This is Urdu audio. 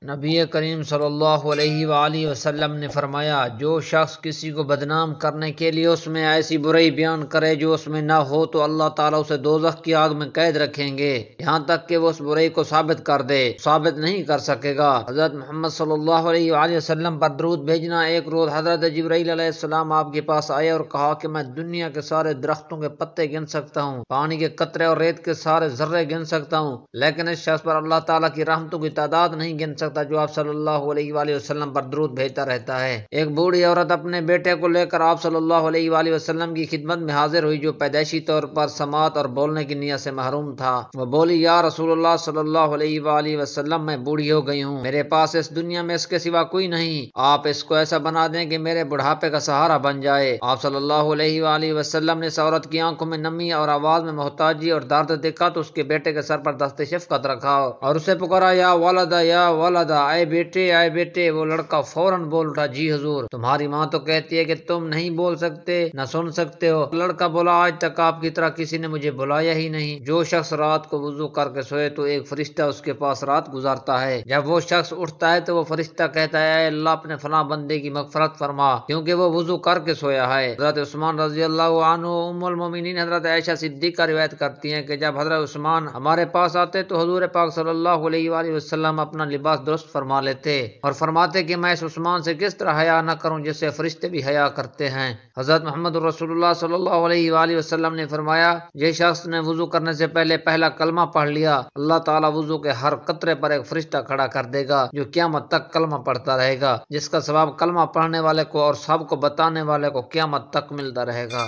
نبی کریم صلی اللہ علیہ وآلہ وسلم نے فرمایا، جو شخص کسی کو بدنام کرنے کے لیے اس میں ایسی برائی بیان کرے جو اس میں نہ ہو تو اللہ تعالیٰ اسے دوزخ کی آگ میں قید رکھیں گے یہاں تک کہ وہ اس برائی کو ثابت کر دے، ثابت نہیں کر سکے گا۔ حضرت محمد صلی اللہ علیہ وآلہ وسلم پر درود بھیجنا۔ ایک روز حضرت جبرائیل علیہ السلام آپ کے پاس آئے اور کہا کہ میں دنیا کے سارے درختوں کے پتے گن سکتا ہوں، پانی کے قطرے اور ریت کے سارے ذرے گن سکتا ہوں، لیکن اس شخص پر اللہ تعالیٰ کی رحمتوں کی تعداد نہیں گن سکتا جو آپ صلی اللہ علیہ وآلہ وسلم پر درود بھیجتا رہتا ہے۔ ایک بوڑھی عورت اپنے بیٹے کو لے کر آپ صلی اللہ علیہ وآلہ وسلم کی خدمت میں حاضر ہوئی جو پیدائشی طور پر سماعت اور بولنے کی نیت سے محروم تھا۔ وہ بولی، یا رسول اللہ صلی اللہ علیہ وآلہ وسلم، میں بوڑھی ہو گئی ہوں، میرے پاس اس دنیا میں اس کے سوا کوئی نہیں، آپ اس کو ایسا بنا دیں کہ میرے بڑھاپے کا سہارا بن جائے۔ آپ صلی اللہ علیہ وآلہ وسلم نے اس عورت کی آنکھوں میں نمی اور آواز میں محتاجی اور درد دیکھا تو اس کے بیٹے کے سر پر دست شفقت رکھا اور اسے پکارا، یا ولدا یا ولدا، اے بیٹے اے بیٹے۔ وہ لڑکا فوراً بول اٹھا، جی حضور، تمہاری ماں تو کہتی ہے کہ تم نہیں بول سکتے نہ سن سکتے ہو۔ لڑکا بولا، آج تک آپ کی طرح کسی نے مجھے بلایا ہی نہیں۔ جو شخص رات کو وضو کر کے سوئے تو ایک فرشتہ اس کے پاس رات گزارتا ہے، جب وہ شخص اٹھتا ہے تو وہ فرشتہ کہتا ہے، اے اللہ اپنے فلاں بندے کی مغفرت فرما کیونکہ وہ وضو کر کے سویا ہے۔ حضرت عثمان رضی اللہ عنہ، ام المومنین حضرت عائشہ صدیقہ روایت کرتی ہیں کہ جب حضرت عثمان ہمارے پاس آتے تو حضور پاک صلی اللہ علیہ وآلہ وسلم اپنا لباس درست فرما لیتے اور فرماتے کہ میں اس عثمان سے کس طرح حیا نہ کروں جس سے فرشتے بھی حیا کرتے ہیں۔ حضرت محمد رسول اللہ صلی اللہ علیہ وآلہ وسلم نے فرمایا، جس شخص نے وضو کرنے سے پہلے پہلا کلمہ پڑھ لیا، اللہ تعالیٰ وضو کے ہر قطرے پر ایک فرشتہ کھڑا کر دے گا جو قیامت تک کلمہ پڑھتا رہے گا، جس کا ثواب کلمہ پڑھنے والے کو اور سب کو بتانے والے کو قیامت تک ملتا رہے گا۔